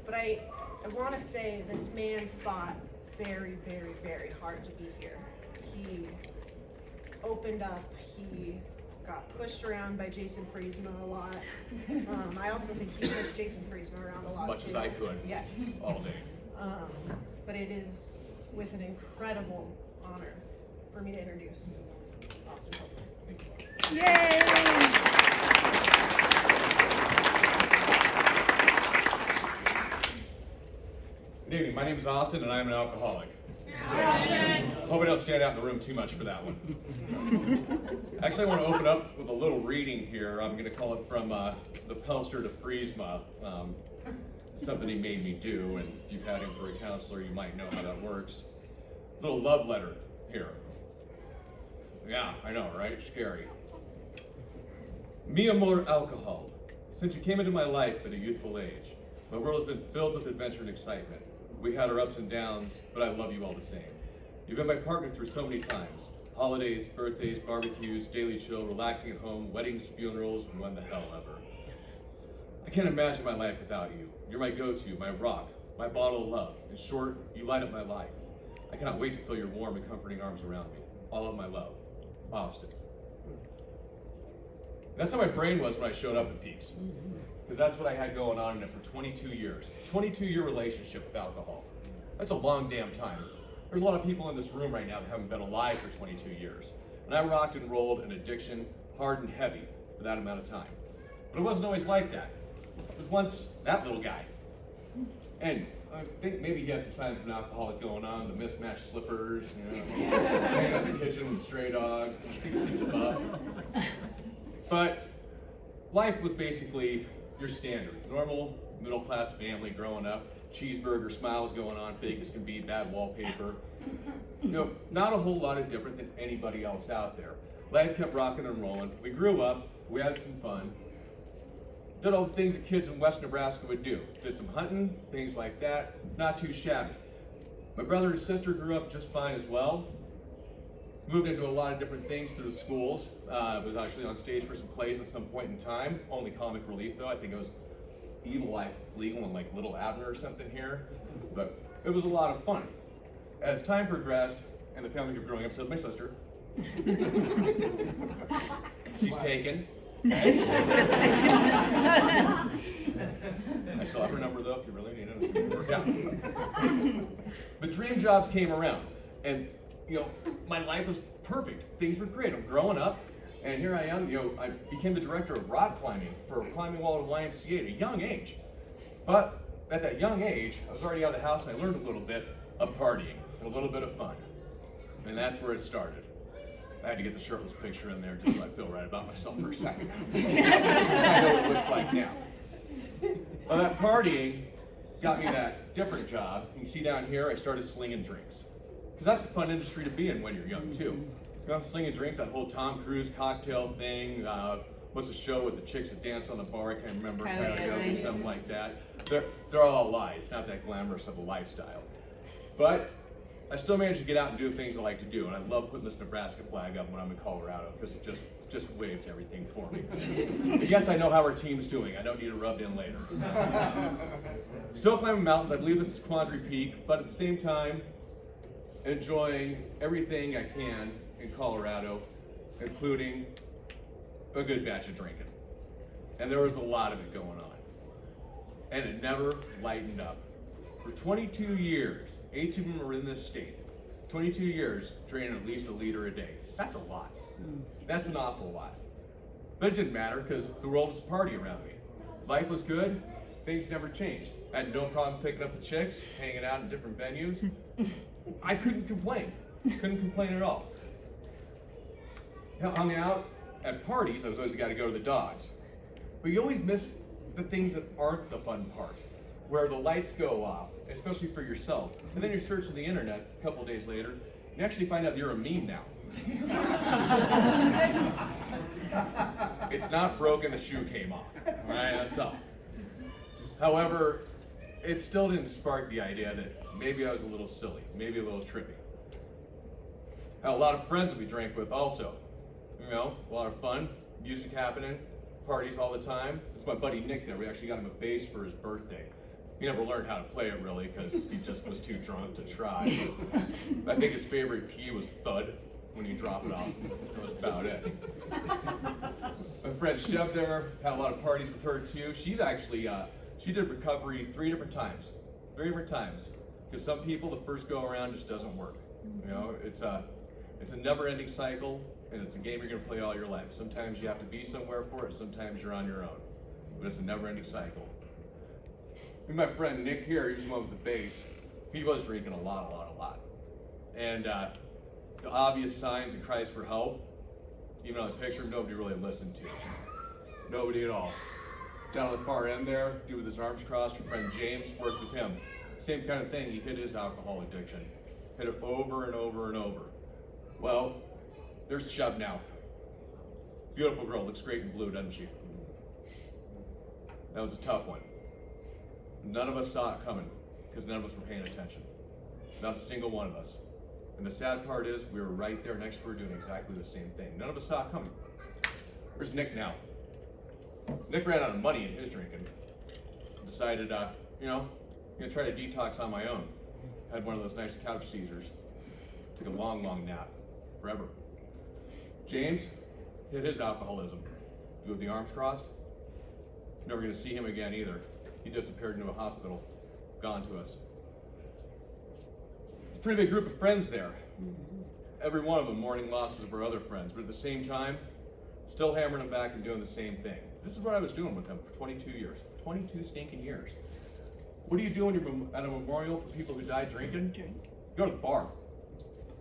But I want to say this man fought very, very, very hard to be here. He opened up, he got pushed around by Jason Friesma a lot. I also think he pushed Jason Friesma around a lot Much too. as I could. Yes. All day. But it is with an incredible honor for me to introduce Austin Pilsner. Thank you. Yay! Good evening, my name is Austin and I'm an alcoholic. Hope I don't stand out in the room too much for that one. Actually, I want to open up with a little reading here. I'm going to call it from the Pelster to Friesma. Something he made me do, and if you've had him for a counselor, you might know how that works. Little love letter here. Yeah, I know, right? Scary. Mi amor alcohol. Since you came into my life at a youthful age, my world has been filled with adventure and excitement. We had our ups and downs, but I love you all the same. You've been my partner through so many times. Holidays, birthdays, barbecues, daily chill, relaxing at home, weddings, funerals, and when the hell ever. I can't imagine my life without you. You're my go-to, my rock, my bottle of love. In short, you light up my life. I cannot wait to feel your warm and comforting arms around me. All of my love. Austin. That's how my brain was when I showed up at Peaks. Because that's what I had going on in it for 22 years. 22-year relationship with alcohol. That's a long damn time. There's a lot of people in this room right now that haven't been alive for 22 years. And I rocked and rolled an addiction hard and heavy for that amount of time. But it wasn't always like that. It was once that little guy. And I think maybe he had some signs of an alcoholic going on, the mismatched slippers, hanging out in the kitchen with a stray dog, he was buff. But life was basically your standard, normal middle-class family growing up, cheeseburger smiles going on, fake as can be, bad wallpaper. Not a whole lot of different than anybody else out there. Life kept rocking and rolling. We grew up, we had some fun, did all the things that kids in West Nebraska would do. Did some hunting, things like that, not too shabby. My brother and sister grew up just fine as well. Moved into a lot of different things through the schools. Was actually on stage for some plays at some point in time. Only comic relief though. I think it was Evil Life Legal and like Little Abner or something here. But it was a lot of fun. As time progressed and the family kept growing up, so did my sister. She's taken. I still have her number though, if you really need it. It's work out. But dream jobs came around, and my life was perfect. Things were great. I'm growing up, and here I am. I became the director of rock climbing for Climbing Wall at YMCA at a young age. But at that young age, I was already out of the house, and I learned a little bit of partying and a little bit of fun, and that's where it started. I had to get the shirtless picture in there just so I feel right about myself for a second. I know what it looks like now. Well, that partying got me that different job. You can see down here, I started slinging drinks. Because that's a fun industry to be in when you're young, too. I'm slinging drinks, that whole Tom Cruise cocktail thing. What's the show with the chicks that dance on the bar? I can't remember. Or something like that. They're all lies, not that glamorous of a lifestyle. But I still managed to get out and do things I like to do, and I love putting this Nebraska flag up when I'm in Colorado because it just waves everything for me. Yes, I know how our team's doing. I don't need to rub in later. Still climbing mountains. I believe this is Quandary Peak, but at the same time, enjoying everything I can in Colorado, including a good batch of drinking. And there was a lot of it going on. And it never lightened up. For 22 years, 8 of them were in this state. 22 years, draining at least a liter a day. That's a lot. That's an awful lot. But it didn't matter because the world was a party around me. Life was good, things never changed. I had no problem picking up the chicks, hanging out in different venues. I couldn't complain. Couldn't complain at all. Hung out at parties, I was always got to go to the dogs. But you always miss the things that aren't the fun part, where the lights go off, especially for yourself. And then you're searching the internet a couple days later, and you actually find out you're a meme now. It's not broken, the shoe came off. All right, that's all. However, it still didn't spark the idea that maybe I was a little silly, maybe a little trippy. Had a lot of friends we drank with also. A lot of fun, music happening. parties all the time. It's my buddy Nick there. We actually got him a bass for his birthday. He never learned how to play it really because he just was too drunk to try. I think his favorite key was thud when you drop it off. That was about it. My friend Chev there, had a lot of parties with her too. She's actually, she did recovery 3 different times. 3 different times. Because some people, the first go around just doesn't work. You know, it's a never-ending cycle, and it's a game you're gonna play all your life. Sometimes you have to be somewhere for it, sometimes you're on your own. But it's a never-ending cycle. And my friend Nick here, he's the one with the bass. He was drinking a lot. And the obvious signs and cries for help, even on the picture, nobody really listened to. Nobody at all. Down at the far end there, dude with his arms crossed, my friend James, worked with him. Same kind of thing, he hit his alcohol addiction. Hit it over and over and over. Well, there's Chev now. Beautiful girl, looks great in blue, doesn't she? That was a tough one. None of us saw it coming, because none of us were paying attention. Not a single one of us. And the sad part is, we were right there next to her doing exactly the same thing. None of us saw it coming. Where's Nick now? Nick ran out of money in his drinking. Decided, you know, I'm gonna try to detox on my own. Had one of those nice couch Caesars. Took a long nap, forever. James hit his alcoholism. You with the arms crossed? Never gonna see him again either. He disappeared into a hospital, gone to us. It's a pretty big group of friends there. Every one of them mourning losses of our other friends, but at the same time, still hammering them back and doing the same thing. This is what I was doing with them for 22 years. 22 stinking years. What do you do when you're at a memorial for people who died drinking? You go to the bar.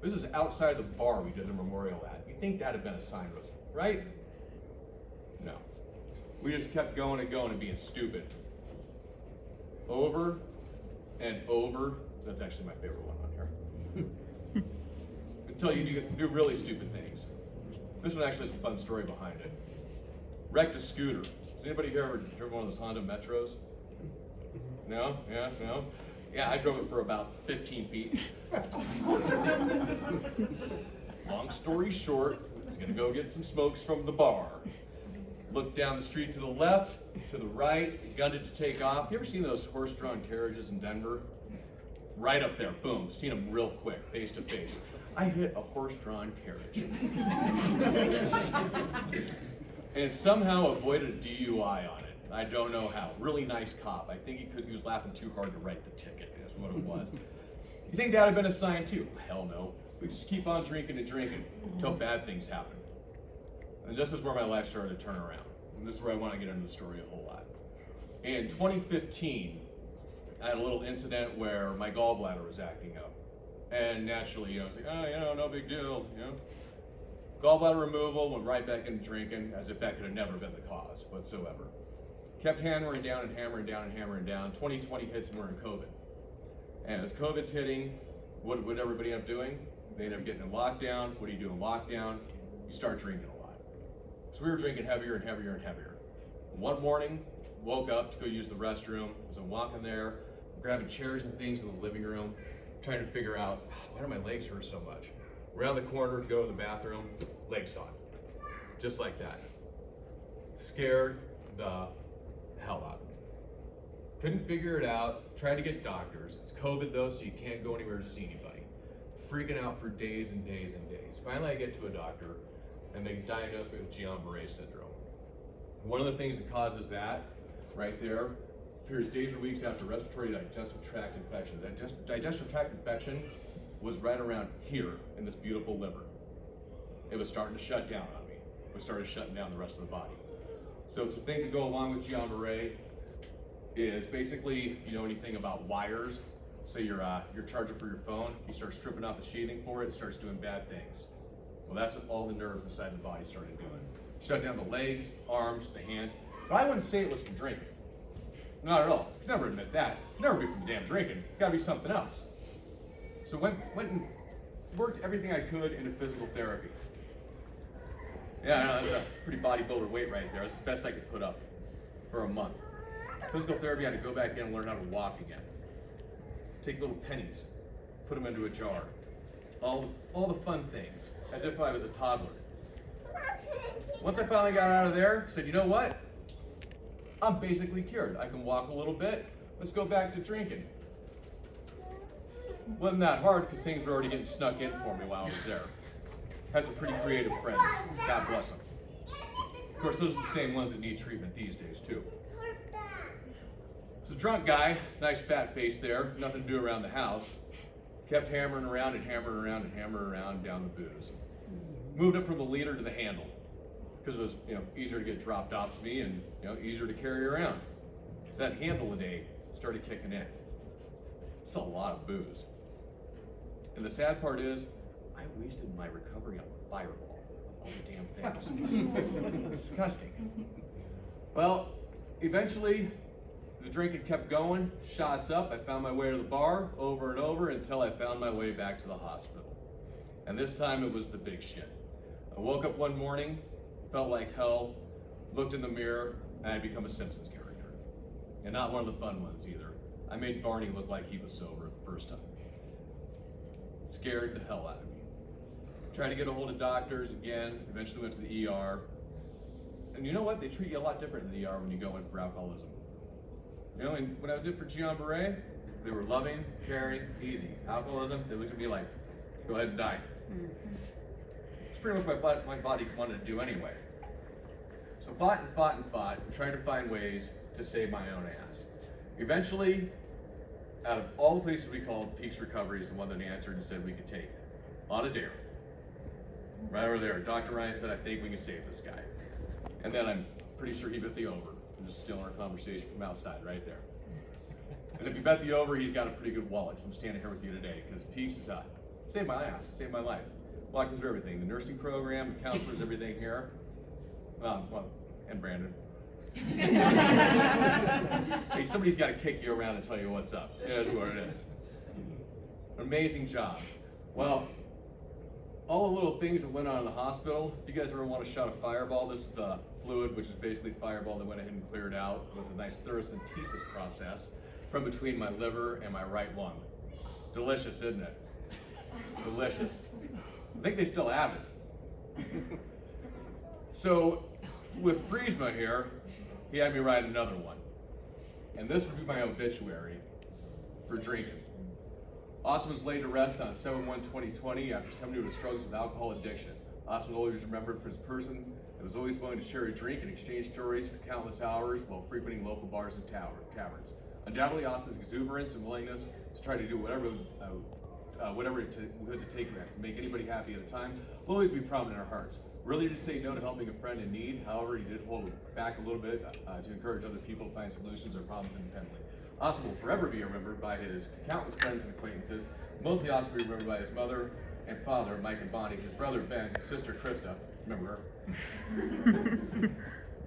This is outside the bar we did the memorial at. You'd think that'd have been a sign of us, right? No. We just kept going and being stupid. Over and over. That's actually my favorite one on here. Until you do really stupid things. This one actually has a fun story behind it. Wrecked a scooter. Has anybody here ever driven one of those Honda Metros? No? Yeah, no? Yeah, I drove it for about 15 feet. Long story short, I was gonna go get some smokes from the bar. Looked down the street to the left, to the right, gunned it to take off. You ever seen those horse-drawn carriages in Denver? Right up there, boom, seen them real quick, face to face. I hit a horse-drawn carriage. And somehow avoided a DUI on it. I don't know how. Really nice cop. I think he was laughing too hard to write the ticket, is what it was. You think that'd have been a sign too? Hell no. We just keep on drinking until bad things happen. And this is where my life started to turn around. And this is where I want to get into the story a whole lot. In 2015, I had a little incident where my gallbladder was acting up. And naturally, I was like, oh, no big deal, Gallbladder removal, went right back into drinking, as if that could have never been the cause whatsoever. Kept hammering down. 2020 hits and we're in COVID. And as COVID's hitting, what would everybody end up doing? They end up getting in lockdown. What do you do in lockdown? You start drinking a lot. So we were drinking heavier and heavier. One morning, woke up to go use the restroom. As I'm walking there, grabbing chairs and things in the living room, trying to figure out, why do my legs hurt so much? Around the corner, go to the bathroom, legs gone. Just like that. Scared the hell out. Couldn't figure it out, tried to get doctors. It's COVID though, so you can't go anywhere to see anybody. Freaking out for days and days. Finally I get to a doctor and they diagnosed me with Guillain-Barré syndrome. One of the things that causes that, right there, appears days or weeks after respiratory digestive tract infection. Digestive tract infection was right around here in this beautiful liver. It was starting to shut down on me. It started shutting down the rest of the body. So some things that go along with Guillain-Barré is basically, if you know anything about wires, so your charger for your phone, you start stripping out the sheathing for it, it starts doing bad things. Well, that's what all the nerves inside the body started doing. Shut down the legs, arms, the hands. But I wouldn't say it was from drinking. Not at all. Could never admit that. Never be from the damn drinking. Gotta be something else. So went and worked everything I could into physical therapy. Yeah, I know, that's a pretty bodybuilder weight right there. That's the best I could put up for a month. Physical therapy, I had to go back in and learn how to walk again. Take little pennies, put them into a jar. All the fun things, as if I was a toddler. Once I finally got out of there, I said, you know what? I'm basically cured. I can walk a little bit. Let's go back to drinking. Wasn't that hard because things were already getting snuck in for me while I was there. Had some pretty creative friends. God bless them. Of course, those are the same ones that need treatment these days, too. So, drunk guy, nice fat face there, nothing to do around the house. Kept hammering around and hammering around and hammering around down the booze. Moved up from the leader to the handle because it was, easier to get dropped off to me and, easier to carry around. So that handle a day started kicking in. It's a lot of booze. And the sad part is, I wasted my recovery on Fireball of all the damn things. Disgusting. Well, eventually, the drinking kept going, shots up. I found my way to the bar over and over until I found my way back to the hospital. And this time it was the big shit. I woke up one morning, felt like hell, looked in the mirror, and I'd become a Simpsons character. And not one of the fun ones either. I made Barney look like he was sober the first time. Scared the hell out of me. Tried to get a hold of doctors again, eventually went to the ER. And you know what? They treat you a lot different in the ER when you go in for alcoholism. And when I was in for Guillain-Barré, they were loving, caring, easy. Alcoholism, they looked at me like, go ahead and die. It's pretty much what my body wanted to do anyway. So fought and tried to find ways to save my own ass. Eventually, out of all the places we called, Peaks Recovery is the one that answered and said we could take on a dare. Right over there, Dr. Ryan said, I think we can save this guy. And then I'm pretty sure he bet the over. I'm just stealing our conversation from outside right there. And if you bet the over, he's got a pretty good wallet. So I'm standing here with you today because Peaks is saved my ass, saved my life. Walking through everything, the nursing program, the counselors, everything here. And Brandon. Hey, somebody's got to kick you around and tell you what's up. That's what it is. Amazing job. Well, all the little things that went on in the hospital, if you guys ever want a shot of Fireball, this is the fluid, which is basically Fireball that went ahead and cleared out with a nice thoracentesis process from between my liver and my right lung. Delicious, isn't it? Delicious. I think they still have it. So, with Friesma here, he had me write another one. And this would be my obituary for drinking. Austin was laid to rest on 7/1/2020 after somebody who struggles with alcohol addiction. Austin was always remembered for his person that was always willing to share a drink and exchange stories for countless hours while frequenting local bars and taverns. Undoubtedly, Austin's exuberance and willingness to try to do whatever it would to take to make anybody happy at the time will always be prominent in our hearts. Really to say no to helping a friend in need, however, he did hold back a little bit to encourage other people to find solutions or problems independently. Austin will forever be remembered by his countless friends and acquaintances. Mostly Austin will be remembered by his mother and father, Mike and Bonnie, his brother Ben, his sister Krista, remember her?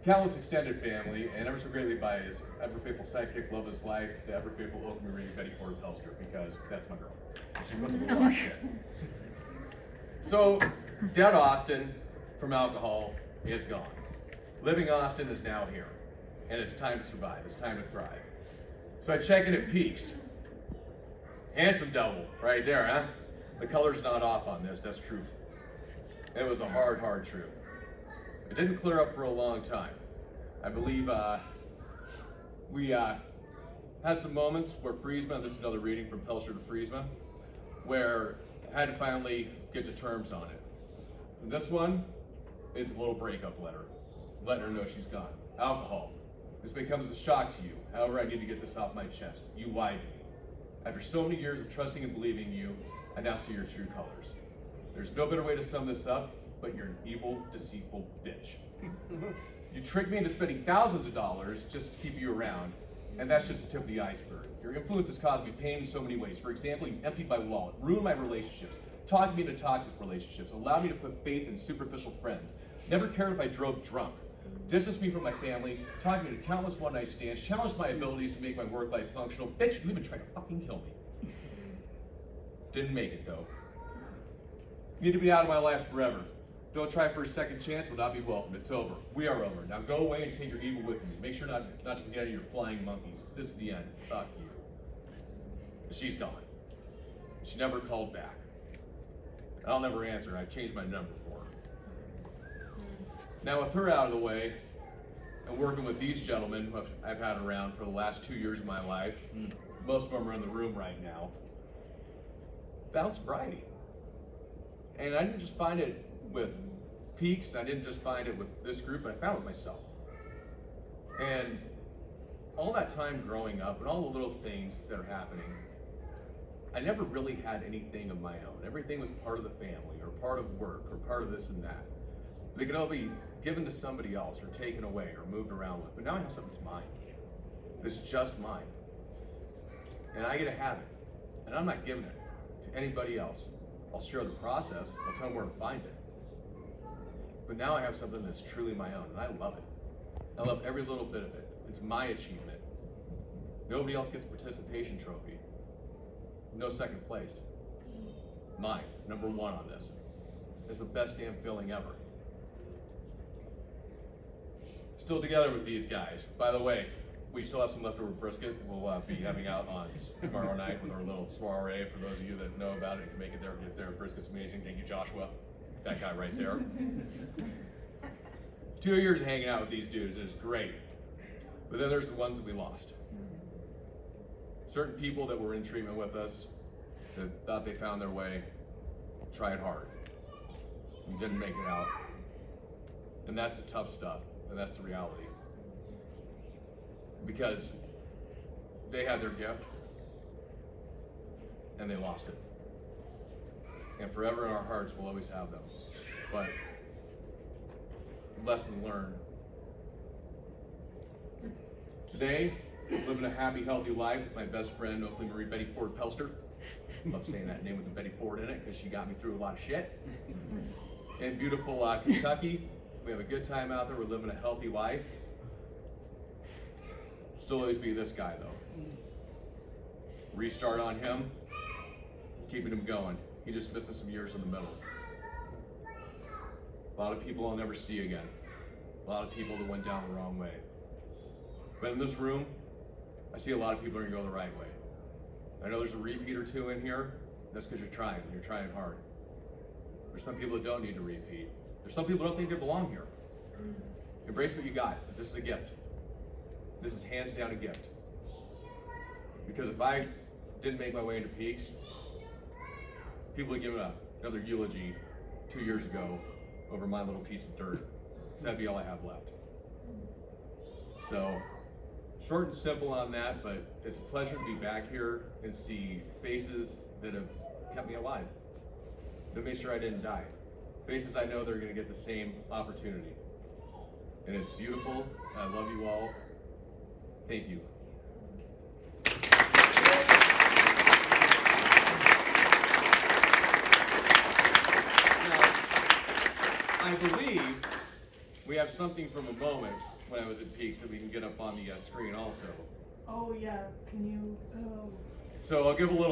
Countless extended family, and ever so greatly by his ever faithful sidekick, love of his life, the ever faithful Oak Marine Betty Ford Pelster, because that's my girl. She puts up a lot of shit. So, dead Austin from alcohol is gone. Living Austin is now here, and it's time to survive. It's time to thrive. So I check in at Peaks. Handsome double, right there, huh? The color's not off on this, that's truth. It was a hard truth. It didn't clear up for a long time. I believe we had some moments where Friesma, this is another reading from Pelster to Friesma, where I had to finally get to terms on it. And this one is a little breakup letter, letting her know she's gone. Alcohol. This becomes a shock to you. However, I need to get this off my chest. You lied to me. After so many years of trusting and believing you, I now see your true colors. There's no better way to sum this up, but you're an evil, deceitful bitch. You tricked me into spending thousands of dollars just to keep you around, and that's just the tip of the iceberg. Your influence has caused me pain in so many ways. For example, you emptied my wallet, ruined my relationships, talked me into toxic relationships, allowed me to put faith in superficial friends, never cared if I drove drunk, distanced me from my family, taught me to countless one-night stands, challenged my abilities to make my work life functional. Bitch, you even tried to fucking kill me. Didn't make it though. You need to be out of my life forever. Don't try for a second chance, will not be welcome. It's over. We are over. Now go away and take your evil with you. Make sure not to forget any of your flying monkeys. This is the end. Fuck you. She's gone. She never called back. I'll never answer. I changed my number for her. Now with her out of the way, and working with these gentlemen who I've had around for the last 2 years of my life, most of them are in the room right now, found sobriety. And I didn't just find it with Peaks, I didn't just find it with this group, but I found it myself. And all that time growing up and all the little things that are happening, I never really had anything of my own. Everything was part of the family or part of work or part of this and that. They could all be given to somebody else or taken away or moved around with. But now I have something that's mine. It's just mine. And I get to have it. And I'm not giving it to anybody else. I'll share the process. I'll tell them where to find it. But now I have something that's truly my own, and I love it. I love every little bit of it. It's my achievement. Nobody else gets a participation trophy. No second place. Mine, number one on this. It's the best damn feeling ever. Still together with these guys. By the way, we still have some leftover brisket. We'll be having out on tomorrow night with our little soiree. For those of you that know about it, if you make it there, get there. Brisket's amazing. Thank you, Joshua. That guy right there. 2 years of hanging out with these dudes is great. But then there's the ones that we lost. Certain people that were in treatment with us that thought they found their way, tried hard, and didn't make it out. And that's the tough stuff, and that's the reality. Because they had their gift, and they lost it. And forever in our hearts, we'll always have them. But lesson learned. Today, living a happy, healthy life with my best friend, Oakley Marie Betty Ford Pelster. Love saying that name with the Betty Ford in it because she got me through a lot of shit. In beautiful Kentucky, we have a good time out there. We're living a healthy life. Still always be this guy though. Restart on him, keeping him going. He just missing some years in the middle. A lot of people I'll never see again. A lot of people that went down the wrong way. But in this room, I see a lot of people are gonna go the right way. I know there's a repeat or two in here. That's because you're trying hard. There's some people that don't need to repeat. There's some people that don't think they belong here. Embrace what you got. This is a gift. This is hands down a gift. Because if I didn't make my way into Peaks, people would give another eulogy 2 years ago over my little piece of dirt. So that'd be all I have left. So, short and simple on that, but it's a pleasure to be back here and see faces that have kept me alive. To make sure I didn't die. Faces I know they're gonna get the same opportunity. And it's beautiful, and I love you all. Thank you. I believe we have something from a moment when I was at Peaks that we can get up on the screen also. Oh yeah, can you? So I'll give a little